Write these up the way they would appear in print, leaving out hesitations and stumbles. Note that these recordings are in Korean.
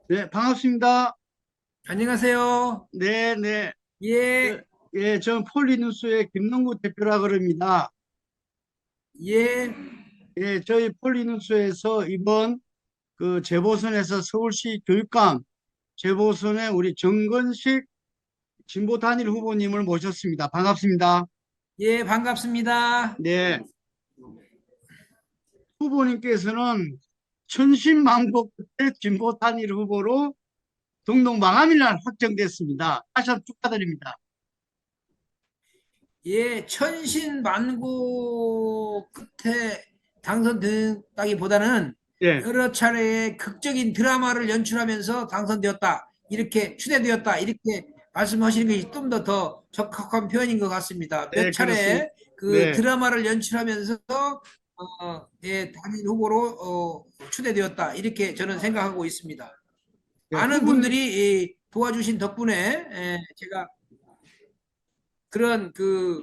네, 반갑습니다. 안녕하세요. 네, 네. 저, 예, 예, 저는 폴리뉴스의 김농구 대표라 그럽니다. 예, 예, 저희 폴리뉴스에서 이번 그 재보선에서 서울시 교육감 재보선에 우리 정건식 진보 단일 후보님을 모셨습니다. 반갑습니다. 예, 반갑습니다. 네, 후보님께서는 천신만고 끝에 진보 단일 후보로 등록 마감일 날 확정됐습니다. 다시 한번 축하드립니다. 예, 천신만고 끝에 당선됐다기보다는 예, 여러 차례의 극적인 드라마를 연출하면서 당선되었다. 이렇게 추대되었다. 이렇게 말씀하시는 것이 좀 더 적합한 표현인 것 같습니다. 몇 네, 그렇습니다. 차례 그 네. 드라마를 연출하면서 예, 단일 후보로 추대되었다. 이렇게 저는 생각하고 있습니다. 네, 많은 후보님, 분들이 도와주신 덕분에 제가 그런 그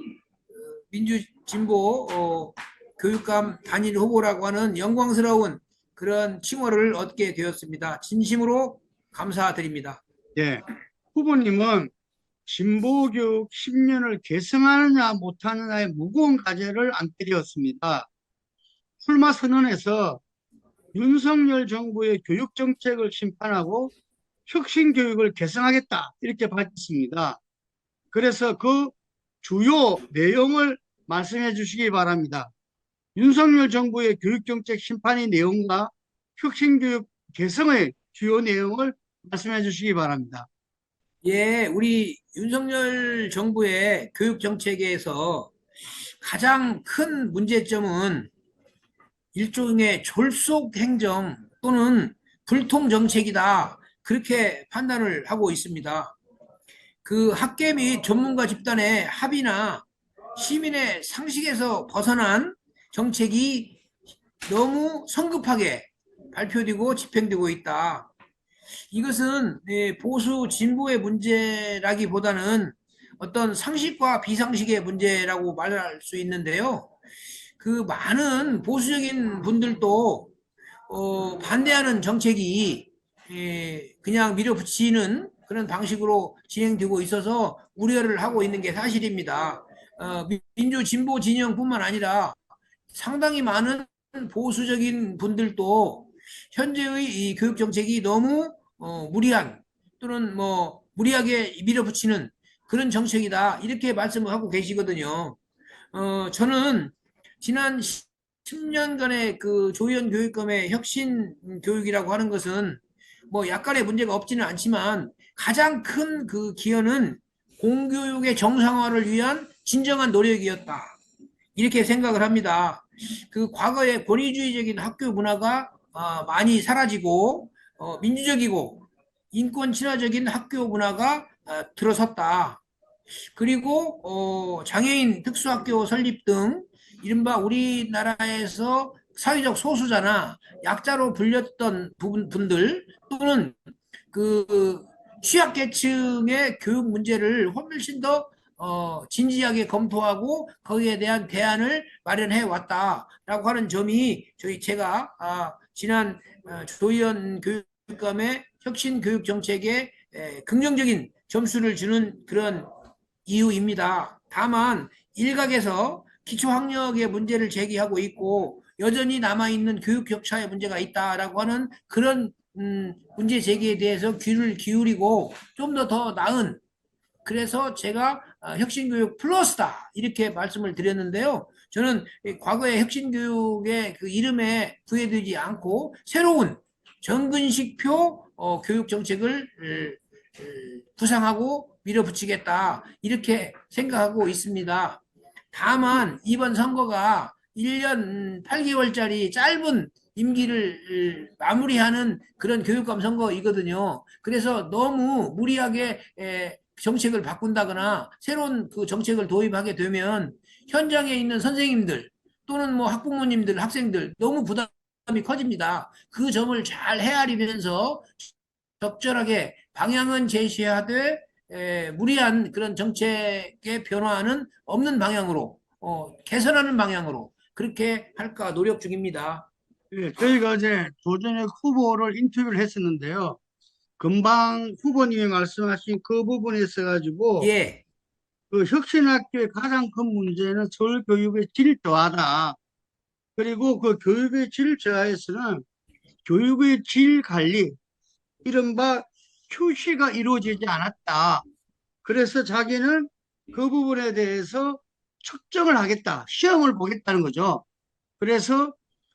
민주진보 교육감 단일 후보라고 하는 영광스러운 그런 칭호를 얻게 되었습니다. 진심으로 감사드립니다. 예. 후보님은 진보교육 10년을 계승하느냐 못하느냐의 무거운 과제를 안게 되었습니다. 출마 선언에서 윤석열 정부의 교육 정책을 심판하고 혁신 교육을 개선하겠다 이렇게 밝혔습니다. 그래서 그 주요 내용을 말씀해 주시기 바랍니다. 윤석열 정부의 교육 정책 심판의 내용과 혁신 교육 개선의 주요 내용을 말씀해 주시기 바랍니다. 예, 우리 윤석열 정부의 교육 정책에서 가장 큰 문제점은 일종의 졸속 행정 또는 불통 정책이다. 그렇게 판단을 하고 있습니다. 그 학계 및 전문가 집단의 합의나 시민의 상식에서 벗어난 정책이 너무 성급하게 발표되고 집행되고 있다. 이것은 보수 진보의 문제라기보다는 어떤 상식과 비상식의 문제라고 말할 수 있는데요. 그 많은 보수적인 분들도 반대하는 정책이 그냥 밀어붙이는 그런 방식으로 진행되고 있어서 우려를 하고 있는 게 사실입니다. 민주 진보 진영뿐만 아니라 상당히 많은 보수적인 분들도 현재의 이 교육 정책이 너무 무리한 또는 뭐 무리하게 밀어붙이는 그런 정책이다 이렇게 말씀을 하고 계시거든요. 저는 지난 10년간의 그 조희연 교육감의 혁신 교육이라고 하는 것은 뭐 약간의 문제가 없지는 않지만 가장 큰 그 기여는 공교육의 정상화를 위한 진정한 노력이었다. 이렇게 생각을 합니다. 그 과거의 권위주의적인 학교 문화가 많이 사라지고 민주적이고 인권 친화적인 학교 문화가 들어섰다. 그리고 장애인 특수학교 설립 등 이른바 우리나라에서 사회적 소수자나 약자로 불렸던 분들 또는 그 취약계층의 교육 문제를 훨씬 더 진지하게 검토하고 거기에 대한 대안을 마련해 왔다라고 하는 점이 제가 지난 조희연 교육감의 혁신 교육 정책에 긍정적인 점수를 주는 그런 이유입니다. 다만 일각에서 기초학력의 문제를 제기하고 있고 여전히 남아있는 교육 격차의 문제가 있다라고 하는 그런 문제 제기에 대해서 귀를 기울이고 좀 더 나은 그래서 제가 혁신교육 플러스다 이렇게 말씀을 드렸는데요. 저는 과거의 혁신교육의 그 이름에 구애되지 않고 새로운 정근식표 교육 정책을 구상하고 밀어붙이겠다 이렇게 생각하고 있습니다. 다만 이번 선거가 1년 8개월짜리 짧은 임기를 마무리하는 그런 교육감 선거이거든요. 그래서 너무 무리하게 정책을 바꾼다거나 새로운 그 정책을 도입하게 되면 현장에 있는 선생님들 또는 뭐 학부모님들, 학생들 너무 부담이 커집니다. 그 점을 잘 헤아리면서 적절하게 방향은 제시하되 무리한 그런 정책의 변화는 없는 방향으로 개선하는 방향으로 그렇게 할까 노력 중입니다. 예, 저희가 이제 조전혁 후보를 인터뷰를 했었는데요. 금방 후보님이 말씀하신 그 부분에 있어가지고 예. 그 혁신학교의 가장 큰 문제는 서울 교육의 질 저하다. 그리고 그 교육의 질 저하에서는 교육의 질 관리, 이른바 QC가 이루어지지 않았다. 그래서 자기는 그 부분에 대해서 측정을 하겠다. 시험을 보겠다는 거죠. 그래서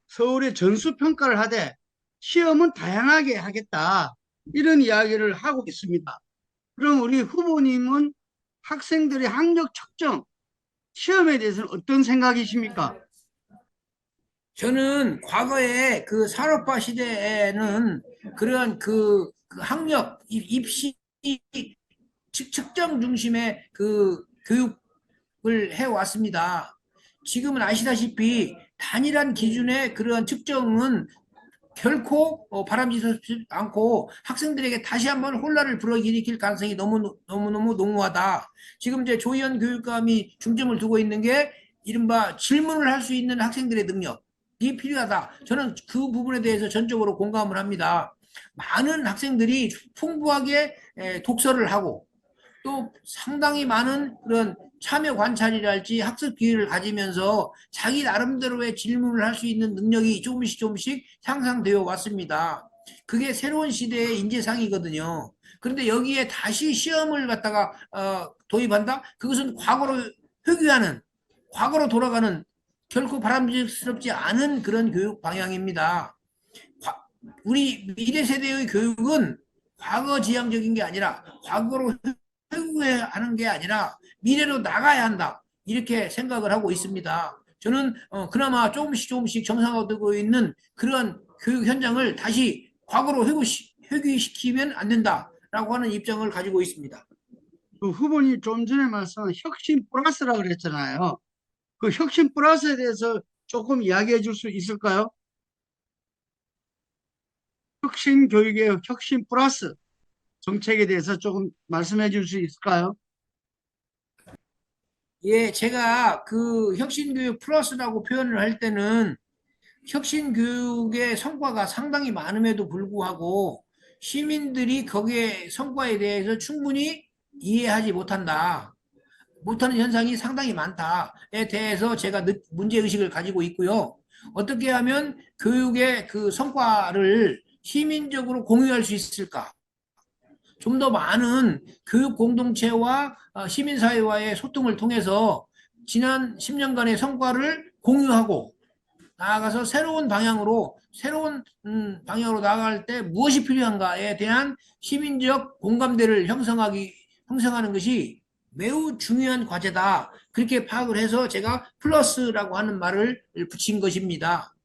서울에 전수평가를 하되 시험은 다양하게 하겠다. 이런 이야기를 하고 있습니다. 그럼 우리 후보님은 학생들의 학력 측정, 시험에 대해서는 어떤 생각이십니까? 저는 과거에 그 산업화 시대에는 그런 그 학력, 입시 측정 중심의 그 교육을 해왔습니다. 지금은 아시다시피 단일한 기준의 그런 측정은 결코 바람직하지 않고 학생들에게 다시 한번 혼란을 불어일으킬 가능성이 너무너무 농후하다. 지금 이제 조희연 교육감이 중점을 두고 있는 게 이른바 질문을 할 수 있는 학생들의 능력이 필요하다. 저는 그 부분에 대해서 전적으로 공감을 합니다. 많은 학생들이 풍부하게 독서를 하고 또 상당히 많은 그런 참여 관찰이랄지 학습 기회를 가지면서 자기 나름대로의 질문을 할 수 있는 능력이 조금씩 향상되어 왔습니다. 그게 새로운 시대의 인재상이거든요. 그런데 여기에 다시 시험을 갖다가 도입한다? 그것은 과거로 돌아가는 결코 바람직스럽지 않은 그런 교육 방향입니다. 우리 미래 세대의 교육은 과거 지향적인 게 아니라 과거로 회고하는 게 아니라 미래로 나가야 한다. 이렇게 생각을 하고 있습니다. 저는 그나마 조금씩 정상화되고 있는 그런 교육 현장을 다시 과거로 회귀시키면 안 된다라고 하는 입장을 가지고 있습니다. 그 후보님 좀 전에 말씀한 혁신 플러스라고 그랬잖아요. 그 혁신 플러스에 대해서 조금 이야기해 줄 수 있을까요? 혁신 교육의 혁신 플러스 정책에 대해서 조금 말씀해 줄 수 있을까요? 예, 제가 그 혁신교육 플러스라고 표현을 할 때는 혁신교육의 성과가 상당히 많음에도 불구하고 시민들이 거기에 성과에 대해서 충분히 이해하지 못하는 현상이 상당히 많다에 대해서 제가 문제의식을 가지고 있고요. 어떻게 하면 교육의 그 성과를 시민적으로 공유할 수 있을까? 좀 더 많은 교육 공동체와 시민사회와의 소통을 통해서 지난 10년간의 성과를 공유하고 나아가서 새로운 방향으로 나아갈 때 무엇이 필요한가에 대한 시민적 공감대를 형성하는 것이 매우 중요한 과제다. 그렇게 파악을 해서 제가 플러스라고 하는 말을 붙인 것입니다.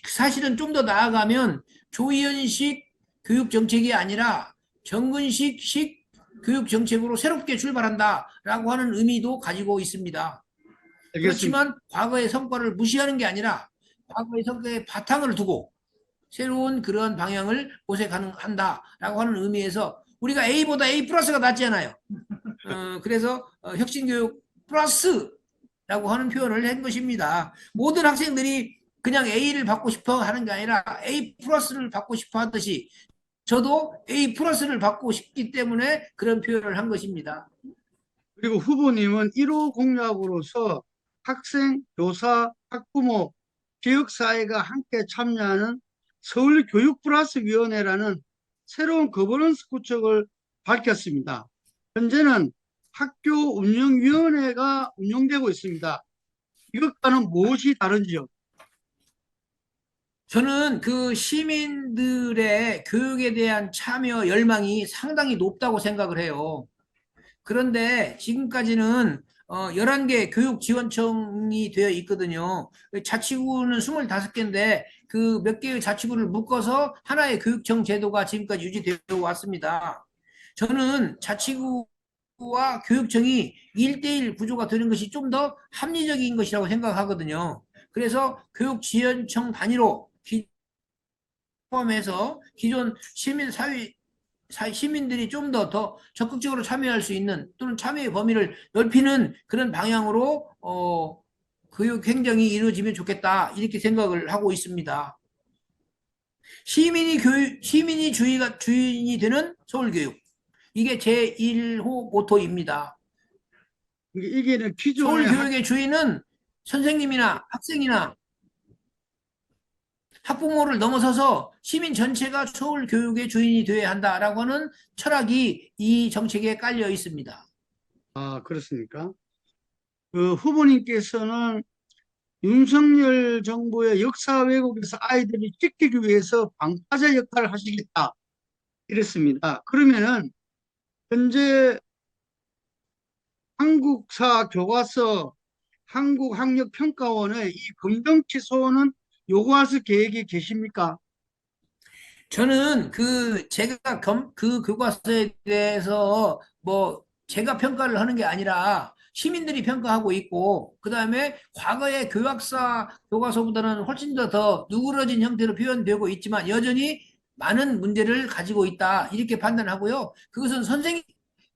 사실은 좀 더 나아가면 조희연식 교육 정책이 아니라 정근식식 교육 정책으로 새롭게 출발한다라고 하는 의미도 가지고 있습니다. 알겠습니다. 그렇지만 과거의 성과를 무시하는 게 아니라 과거의 성과에 바탕을 두고 새로운 그런 방향을 모색한다라고 하는 의미에서 우리가 A보다 A 플러스가 낫잖아요. 그래서 혁신교육 플러스라고 하는 표현을 한 것입니다. 모든 학생들이 그냥 A를 받고 싶어 하는 게 아니라 A 플러스를 받고 싶어 하듯이 저도 A 플러스를 받고 싶기 때문에 그런 표현을 한 것입니다. 그리고 후보님은 1호 공약으로서 학생, 교사, 학부모, 지역사회가 함께 참여하는 서울교육플러스위원회라는 새로운 거버넌스 구축을 밝혔습니다. 현재는 학교 운영위원회가 운영되고 있습니다. 이것과는 무엇이 다른지요? 저는 그 시민들의 교육에 대한 참여 열망이 상당히 높다고 생각을 해요. 그런데 지금까지는 11개 교육지원청이 되어 있거든요. 자치구는 25개인데 그 몇 개의 자치구를 묶어서 하나의 교육청 제도가 지금까지 유지되어 왔습니다. 저는 자치구와 교육청이 1대1 구조가 되는 것이 좀 더 합리적인 것이라고 생각하거든요. 그래서 교육지원청 단위로 포함해서 기존 시민들이 좀 더 적극적으로 참여할 수 있는 또는 참여의 범위를 넓히는 그런 방향으로 교육 행정이 이루어지면 좋겠다 이렇게 생각을 하고 있습니다. 시민이 주인이 되는 서울교육. 이게 제1호 모토입니다. 이게는 기존의 서울교육의 주인은 선생님이나 학생이나 학부모를 넘어서서 시민 전체가 서울교육의 주인이 되어야 한다라고 하는 철학이 이 정책에 깔려 있습니다. 그렇습니까? 그 후보님께서는 윤석열 정부의 역사 왜곡에서 아이들이 지키기 위해서 방파제 역할을 하시겠다 이랬습니다. 그러면은 현재 한국사 교과서 한국학력평가원의 이 검정 취소는 요구하실 계획이 계십니까? 저는 제가 그 교과서에 대해서 뭐 제가 평가를 하는 게 아니라 시민들이 평가하고 있고, 그 다음에 과거의 교과서보다는 훨씬 더 누그러진 형태로 표현되고 있지만 여전히 많은 문제를 가지고 있다, 이렇게 판단하고요. 그것은 선생님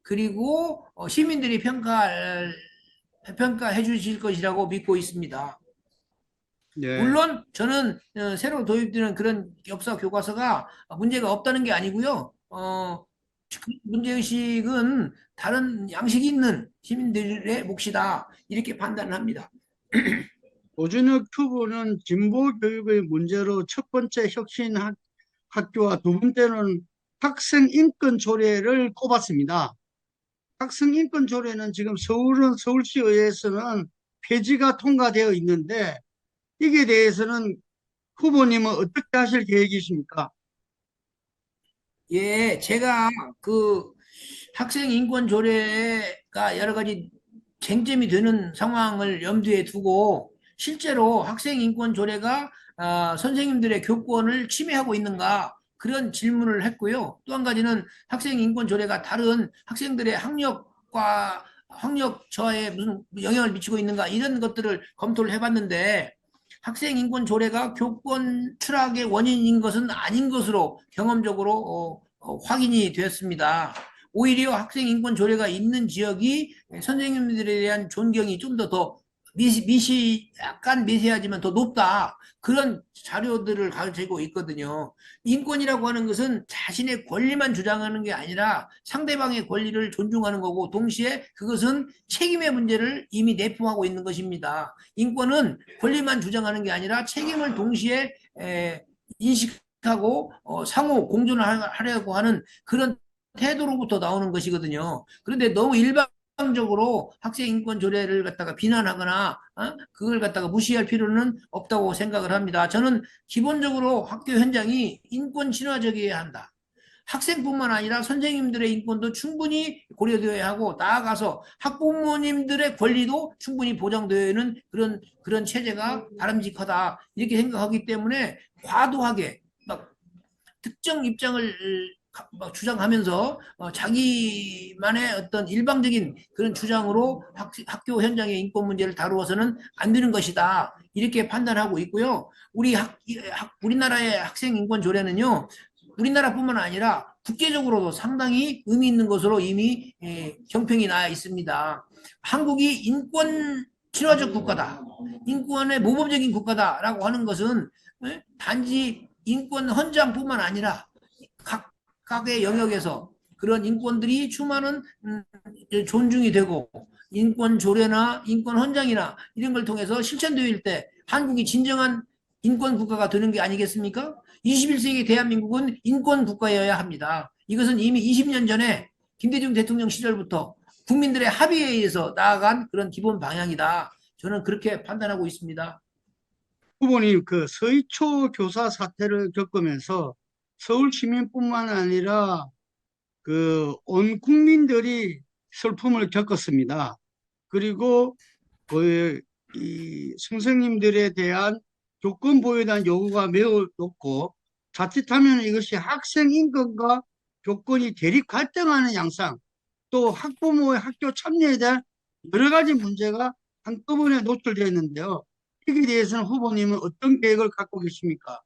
그리고 시민들이 평가해 주실 것이라고 믿고 있습니다. 네. 물론 저는 새로 도입되는 그런 역사 교과서가 문제가 없다는 게 아니고요. 그 문제의식은 다른 양식이 있는 시민들의 몫이다, 이렇게 판단을 합니다. 오준혁 후보는 진보 교육의 문제로 첫 번째 학교와 두 번째는 학생 인권 조례를 꼽았습니다. 학생 인권 조례는 지금 서울시의회에서는 폐지가 통과되어 있는데 이게 대해서는 후보님은 어떻게 하실 계획이십니까? 예, 제가 그 학생 인권 조례가 여러 가지 쟁점이 되는 상황을 염두에 두고 실제로 학생 인권 조례가 선생님들의 교권을 침해하고 있는가, 그런 질문을 했고요. 또 한 가지는 학생 인권 조례가 다른 학생들의 학력 저하에 무슨 영향을 미치고 있는가, 이런 것들을 검토를 해봤는데 학생 인권 조례가 교권 추락의 원인인 것은 아닌 것으로 경험적으로 확인이 되었습니다. 오히려 학생 인권 조례가 있는 지역이 선생님들에 대한 존경이 좀 더 약간 미세하지만 더 높다, 그런 자료들을 가지고 있거든요. 인권이라고 하는 것은 자신의 권리만 주장하는 게 아니라 상대방의 권리를 존중하는 거고, 동시에 그것은 책임의 문제를 이미 내포하고 있는 것입니다. 인권은 권리만 주장하는 게 아니라 책임을 동시에 인식하고 상호 공존을 하려고 하는 그런 태도로부터 나오는 것이거든요. 그런데 너무 일방적으로 학생 인권 조례를 갖다가 비난하거나 그걸 갖다가 무시할 필요는 없다고 생각을 합니다. 저는 기본적으로 학교 현장이 인권 친화적이어야 한다. 학생뿐만 아니라 선생님들의 인권도 충분히 고려되어야 하고, 나아가서 학부모님들의 권리도 충분히 보장되어야 하는 그런 체제가 바람직하다, 이렇게 생각하기 때문에 과도하게 막 특정 입장을 막 주장하면서 자기만의 어떤 일방적인 그런 주장으로 학교 현장의 인권 문제를 다루어서는 안 되는 것이다, 이렇게 판단하고 있고요. 우리나라의 학생 인권 조례는요, 우리나라뿐만 아니라 국제적으로도 상당히 의미 있는 것으로 이미 경평이 나 있습니다. 한국이 인권 친화적 국가다, 인권의 모범적인 국가다라고 하는 것은 단지 인권 헌장뿐만 아니라 각각의 영역에서 그런 인권들이 수많은 존중이 되고, 인권 조례나 인권 헌장이나 이런 걸 통해서 실천되어질 때 한국이 진정한 인권 국가가 되는 게 아니겠습니까? 21세기 대한민국은 인권 국가여야 합니다. 이것은 이미 20년 전에 김대중 대통령 시절부터 국민들의 합의에 의해서 나아간 그런 기본 방향이다, 저는 그렇게 판단하고 있습니다. 후보님, 그 서희초 교사 사태를 겪으면서 서울 시민뿐만 아니라 그 온 국민들이 슬픔을 겪었습니다. 그리고 이 선생님들에 대한 교권 보호에 대한 요구가 매우 높고, 자칫하면 이것이 학생 인권과 교권이 대립 갈등하는 양상, 또 학부모의 학교 참여에 대한 여러 가지 문제가 한꺼번에 노출되어 있는데요. 여기에 대해서는 후보님은 어떤 계획을 갖고 계십니까?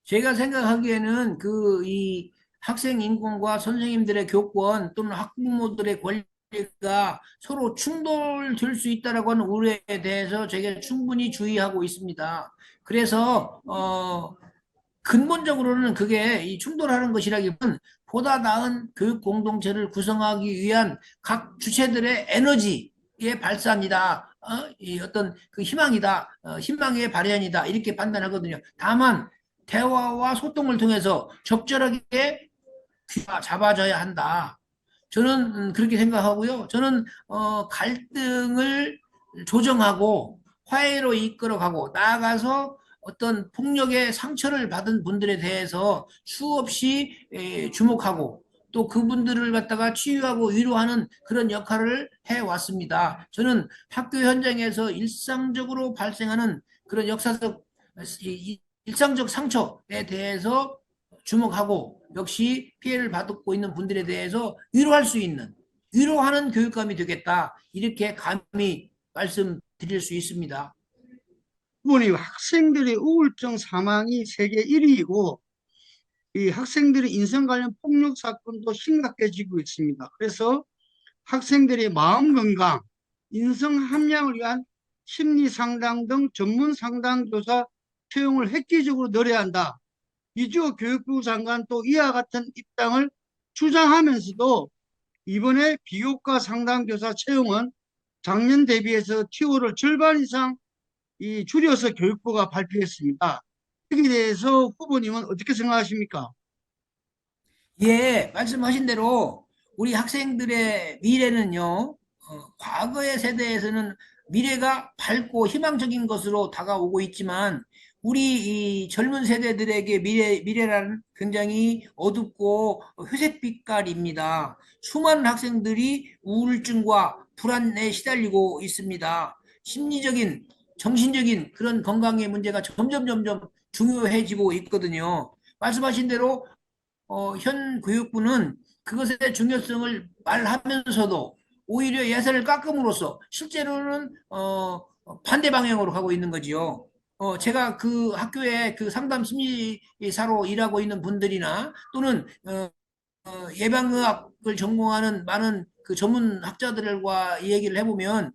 제가 생각하기에는 이 학생 인권과 선생님들의 교권 또는 학부모들의 권리가 서로 충돌될 수 있다라고 하는 우려에 대해서 제가 충분히 주의하고 있습니다. 그래서 근본적으로는 그게 이 충돌하는 것이라기보다는 보다 나은 교육 공동체를 구성하기 위한 각 주체들의 에너지의 발산이다. 이 어떤 그 희망이다. 희망의 발현이다. 이렇게 판단하거든요. 다만 대화와 소통을 통해서 적절하게 귀가 잡아줘야 한다. 저는 그렇게 생각하고요. 저는 갈등을 조정하고 화해로 이끌어가고 나아가서 어떤 폭력의 상처를 받은 분들에 대해서 수없이 주목하고 또 그분들을 갖다가 치유하고 위로하는 그런 역할을 해왔습니다. 저는 학교 현장에서 일상적으로 발생하는 그런 역사적 일상적 상처에 대해서 주목하고 역시 피해를 받고 있는 분들에 대해서 위로할 수 있는 위로하는 교육감이 되겠다. 이렇게 감히 말씀드릴 수 있습니다. 후보님, 학생들의 우울증 사망이 세계 1위이고 이 학생들의 인성 관련 폭력 사건도 심각해지고 있습니다. 그래서 학생들의 마음 건강, 인성 함양을 위한 심리 상담 등 전문 상담 교사 채용을 획기적으로 늘려야 한다. 이주호 교육부 장관 또 이와 같은 입장을 주장하면서도 이번에 비교과 상담 교사 채용은 작년 대비해서 TO를 절반 이상 줄여서 교육부가 발표했습니다. 여기에 대해서 후보님은 어떻게 생각하십니까? 예, 말씀하신 대로 우리 학생들의 미래는요, 과거의 세대에서는 미래가 밝고 희망적인 것으로 다가오고 있지만, 우리 이 젊은 세대들에게 미래란 굉장히 어둡고 회색 빛깔입니다. 수많은 학생들이 우울증과 불안에 시달리고 있습니다. 심리적인, 정신적인 그런 건강의 문제가 점점 중요해지고 있거든요. 말씀하신 대로 현 교육부는 그것의 중요성을 말하면서도 오히려 예산을 깎음으로써 실제로는 반대 방향으로 가고 있는 거지요. 제가 그 학교에 그 상담 심리사로 일하고 있는 분들이나 또는 예방의학을 전공하는 많은 그 전문 학자들과 이 얘기를 해보면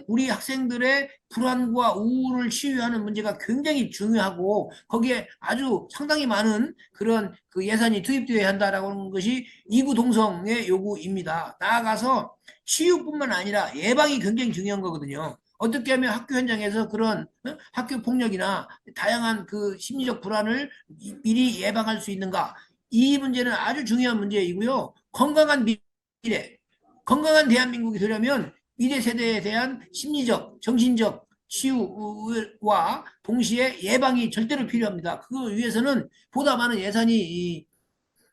우리 학생들의 불안과 우울을 치유하는 문제가 굉장히 중요하고 거기에 아주 상당히 많은 그런 그 예산이 투입되어야 한다라고 하는 것이 이구동성의 요구입니다. 나아가서 치유뿐만 아니라 예방이 굉장히 중요한 거거든요. 어떻게 하면 학교 현장에서 그런 학교 폭력이나 다양한 그 심리적 불안을 미리 예방할 수 있는가? 이 문제는 아주 중요한 문제이고요. 건강한 미래, 건강한 대한민국이 되려면 미래 세대에 대한 심리적, 정신적 치유와 동시에 예방이 절대로 필요합니다. 그 위해서는 보다 많은 예산이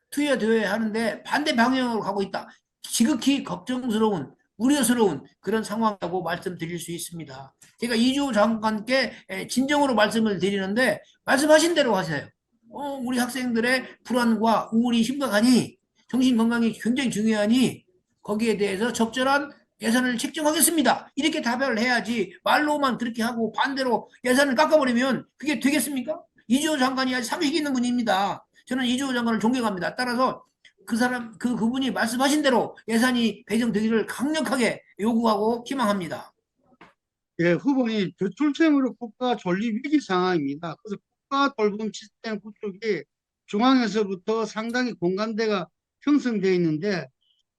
투여되어야 하는데 반대 방향으로 가고 있다. 지극히 걱정스러운, 우려스러운 그런 상황이라고 말씀드릴 수 있습니다. 제가 이주 장관께 진정으로 말씀을 드리는데 말씀하신 대로 하세요. 우리 학생들의 불안과 우울이 심각하니 정신 건강이 굉장히 중요하니 거기에 대해서 적절한 예산을 책정하겠습니다. 이렇게 답변을 해야지 말로만 그렇게 하고 반대로 예산을 깎아버리면 그게 되겠습니까? 이주호 장관이 아주 상식 있는 분입니다. 저는 이주호 장관을 존경합니다. 따라서 그분이 말씀하신 대로 예산이 배정되기를 강력하게 요구하고 희망합니다. 예, 후보님, 저출생으로 국가 존립 위기 상황입니다. 그래서 국가 돌봄 시스템 구축이 중앙에서부터 상당히 공감대가 형성되어 있는데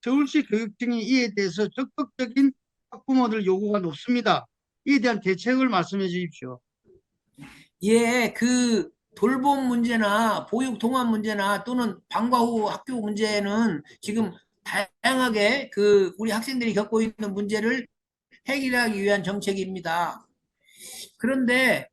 서울시 교육청이 이에 대해서 적극적인 학부모들 요구가 높습니다. 이에 대한 대책을 말씀해 주십시오. 예, 그 돌봄 문제나 보육 통합 문제나 또는 방과 후 학교 문제는 지금 다양하게 그 우리 학생들이 겪고 있는 문제를 해결하기 위한 정책입니다. 그런데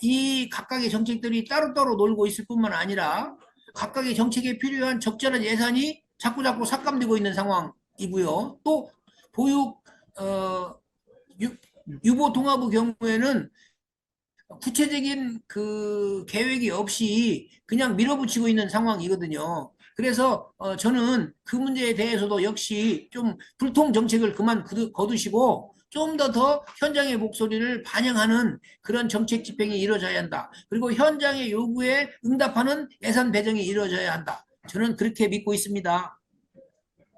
이 각각의 정책들이 따로따로 놀고 있을 뿐만 아니라 각각의 정책에 필요한 적절한 예산이 자꾸자꾸 삭감되고 있는 상황이고요. 또 보육 유보 통합의 경우에는 구체적인 그 계획이 없이 그냥 밀어붙이고 있는 상황이거든요. 그래서 저는 그 문제에 대해서도 역시 좀 불통 정책을 그만 거두시고 좀 더 현장의 목소리를 반영하는 그런 정책 집행이 이루어져야 한다. 그리고 현장의 요구에 응답하는 예산 배정이 이루어져야 한다. 저는 그렇게 믿고 있습니다.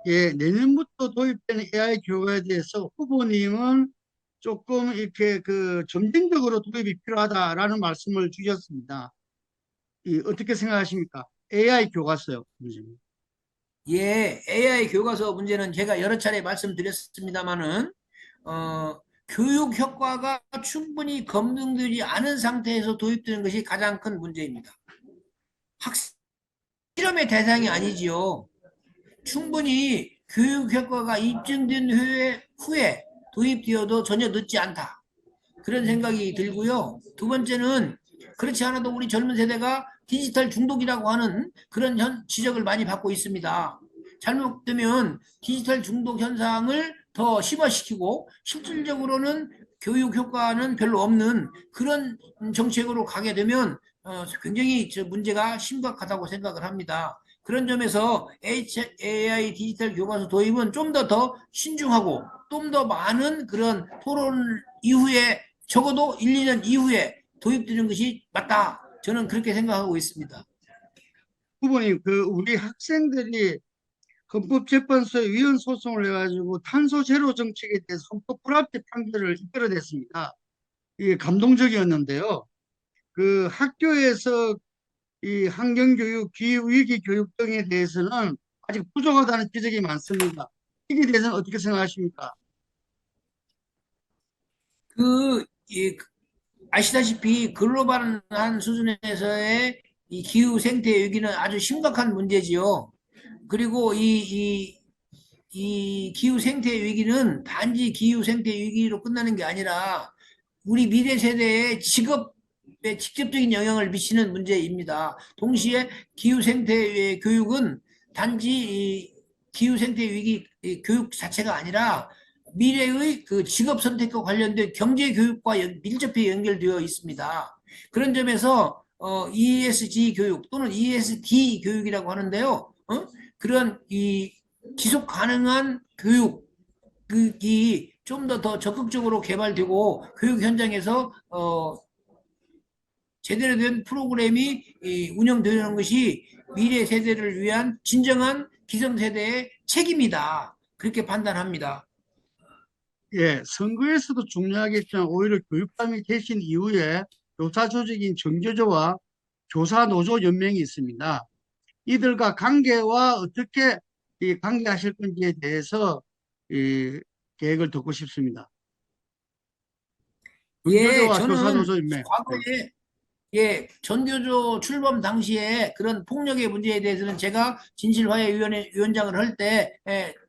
예, 내년부터 도입되는 AI 교육에 대해서 후보님은 조금 이렇게 그 점진적으로 도입이 필요하다라는 말씀을 주셨습니다. 어떻게 생각하십니까? AI 교과서요. 문제는. 예, AI 교과서 문제는 제가 여러 차례 말씀드렸습니다마는 교육 효과가 충분히 검증되지 않은 상태에서 도입되는 것이 가장 큰 문제입니다. 학습 실험의 대상이 아니지요. 충분히 교육 효과가 입증된 후에 도입되어도 전혀 늦지 않다. 그런 생각이 들고요. 두 번째는 그렇지 않아도 우리 젊은 세대가 디지털 중독이라고 하는 그런 지적을 많이 받고 있습니다. 잘못되면 디지털 중독 현상을 더 심화시키고 실질적으로는 교육 효과는 별로 없는 그런 정책으로 가게 되면 굉장히 문제가 심각하다고 생각을 합니다. 그런 점에서 AI 디지털 교과서 도입은 좀 더 신중하고 좀 더 많은 그런 토론 이후에 적어도 1, 2년 이후에 도입되는 것이 맞다. 저는 그렇게 생각하고 있습니다. 후보님, 우리 학생들이 헌법재판소에 위헌 소송을 해가지고 탄소 제로 정책에 대해서 헌법 불합치 판결을 이끌어냈습니다. 이게 감동적이었는데요. 학교에서 이 환경교육, 기후위기 교육 등에 대해서는 아직 부족하다는 지적이 많습니다. 이에 대해서는 어떻게 생각하십니까? 그, 이, 아시다시피 글로벌한 수준에서의 이 기후 생태 위기는 아주 심각한 문제지요. 그리고 이 기후 생태 위기는 단지 기후 생태 위기로 끝나는 게 아니라 우리 미래 세대의 직업에 직접적인 영향을 미치는 문제입니다. 동시에 기후 생태 교육은 단지 기후 생태 위기 교육 자체가 아니라 미래의 그 직업 선택과 관련된 경제 교육과 밀접히 연결되어 있습니다. 그런 점에서 ESG 교육 또는 ESD 교육이라고 하는데요. 그런 이 지속 가능한 교육이 좀 더 적극적으로 개발되고 교육 현장에서 제대로 된 프로그램이 운영되는 것이 미래 세대를 위한 진정한 기성세대의 책임이다. 그렇게 판단합니다. 예, 선거에서도 중요하겠지만 오히려 교육감이 되신 이후에 교사 조직인 정교조와 교사노조 연맹이 있습니다. 이들과 관계와 어떻게 관계하실 건지에 대해서 이 계획을 듣고 싶습니다. 예, 정교조와 저는 교사노조 연맹. 네. 과거에 전교조 출범 당시에 그런 폭력의 문제에 대해서는 제가 진실화해위원회 위원장을 할 때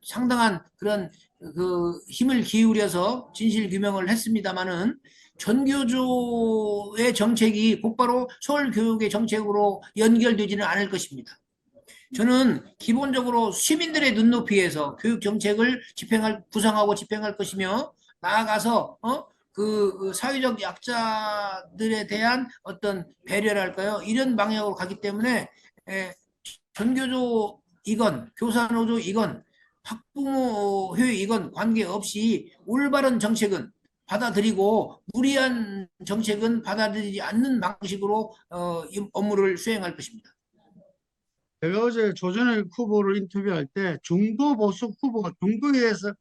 상당한 그런 그 힘을 기울여서 진실 규명을 했습니다마는 전교조의 정책이 곧바로 서울교육의 정책으로 연결되지는 않을 것입니다. 저는 기본적으로 시민들의 눈높이에서 교육 정책을 구상하고 집행할 것이며 나아가서 그 사회적 약자들에 대한 어떤 배려랄까요? 이런 방향으로 가기 때문에 전교조이건 교사노조이건 학부모 회의이건 관계없이 올바른 정책은 받아들이고 무리한 정책은 받아들이지 않는 방식으로 업무를 수행할 것입니다. 제가 어제 조전의 후보를 인터뷰할 때 중도 보수 후보가 중도에 대해서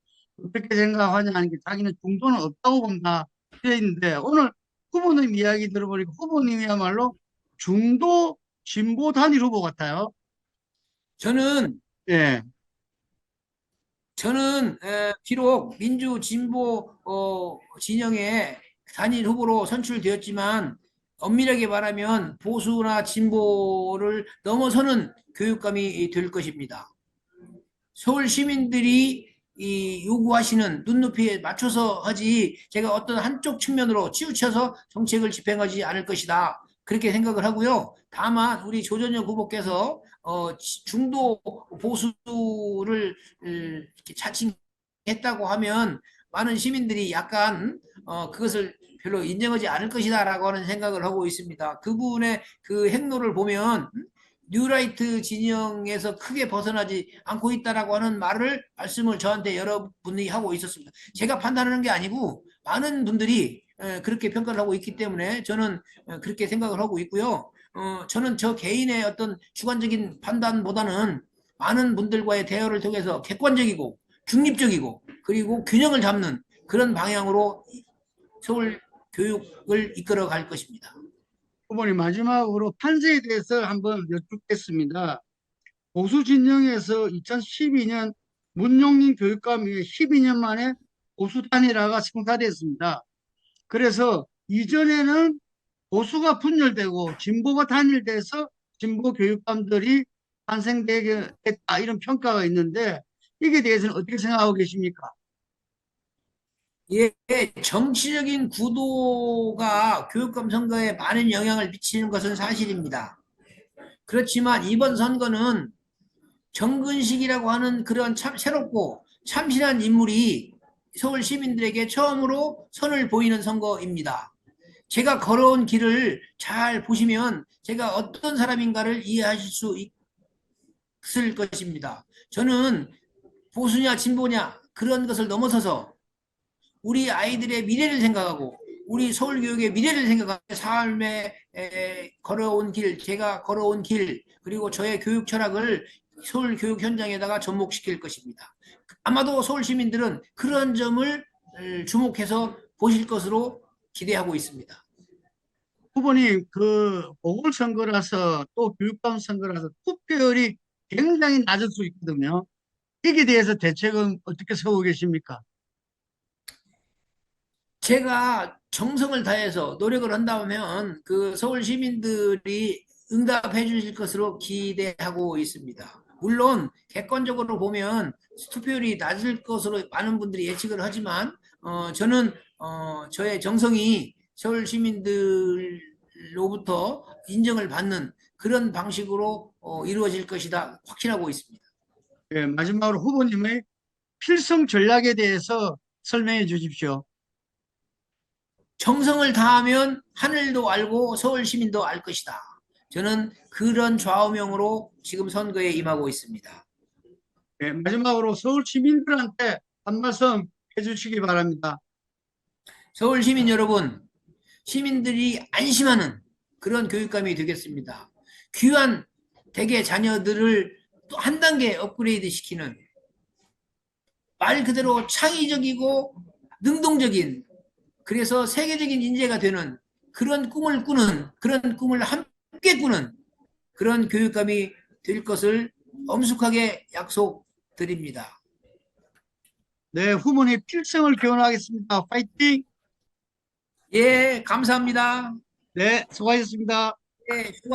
어떻게 생각하냐 하는 게 자기는 중도는 없다고 본다 되어 있는데 오늘 후보님 이야기 들어보니까 후보님이야말로 중도 진보 단일 후보 같아요. 저는 예. 저는 비록 민주 진보 진영의 단일 후보로 선출되었지만 엄밀하게 말하면 보수나 진보를 넘어서는 교육감이 될 것입니다. 서울 시민들이 요구하시는 눈높이에 맞춰서 하지 제가 어떤 한쪽 측면으로 치우쳐서 정책을 집행하지 않을 것이다. 그렇게 생각을 하고요. 다만 우리 조전혁 후보께서 중도 보수를 이렇게 자칭했다고 하면 많은 시민들이 약간 그것을 별로 인정하지 않을 것이다라고 하는 생각을 하고 있습니다. 그분의 그 행로를 보면 뉴라이트 진영에서 크게 벗어나지 않고 있다라고 하는 말씀을 저한테 여러분이 하고 있었습니다. 제가 판단하는 게 아니고 많은 분들이 그렇게 평가를 하고 있기 때문에 저는 그렇게 생각을 하고 있고요. 저는 저 개인의 어떤 주관적인 판단보다는 많은 분들과의 대화를 통해서 객관적이고 중립적이고 그리고 균형을 잡는 그런 방향으로 서울 교육을 이끌어 갈 것입니다. 후보님 마지막으로 판세에 대해서 한번 여쭙겠습니다. 보수 진영에서 2012년 문용린 교육감 이후에 12년 만에 보수 단일화가 성사됐습니다. 그래서 이전에는 보수가 분열되고 진보가 단일돼서 진보 교육감들이 탄생되겠다 이런 평가가 있는데 이게 대해서는 어떻게 생각하고 계십니까? 예, 정치적인 구도가 교육감 선거에 많은 영향을 미치는 것은 사실입니다. 그렇지만 이번 선거는 정근식이라고 하는 그런 참 새롭고 참신한 인물이 서울 시민들에게 처음으로 선을 보이는 선거입니다. 제가 걸어온 길을 잘 보시면 제가 어떤 사람인가를 이해하실 수 있을 것입니다. 저는 보수냐 진보냐 그런 것을 넘어서서 우리 아이들의 미래를 생각하고 우리 서울교육의 미래를 생각하고 삶에 걸어온 길, 제가 걸어온 길, 그리고 저의 교육 철학을 서울교육 현장에다가 접목시킬 것입니다. 아마도 서울 시민들은 그런 점을 주목해서 보실 것으로 기대하고 있습니다. 후보님 그 보궐선거라서 또 교육감 선거라서 투표율이 굉장히 낮을 수 있거든요. 이게 대해서 대책은 어떻게 세우고 계십니까? 제가 정성을 다해서 노력을 한다면 그 서울 시민들이 응답해 주실 것으로 기대하고 있습니다. 물론 객관적으로 보면 투표율이 낮을 것으로 많은 분들이 예측을 하지만 저는 저의 정성이 서울 시민들로부터 인정을 받는 그런 방식으로 이루어질 것이다 확신하고 있습니다. 예, 마지막으로 후보님의 필성 전략에 대해서 설명해 주십시오. 정성을 다하면 하늘도 알고 서울 시민도 알 것이다. 저는 그런 좌우명으로 지금 선거에 임하고 있습니다. 예, 마지막으로 서울 시민들한테 한 말씀 해주시기 바랍니다. 서울 시민 여러분, 시민들이 안심하는 그런 교육감이 되겠습니다. 귀한 대개 자녀들을 또 한 단계 업그레이드 시키는 말 그대로 창의적이고 능동적인 그래서 세계적인 인재가 되는 그런 꿈을 꾸는 그런 꿈을 함께 꾸는 그런 교육감이 될 것을 엄숙하게 약속드립니다. 네, 후보님 필승을 기원하겠습니다. 파이팅! 예, 감사합니다. 네, 수고하셨습니다. 예, 수고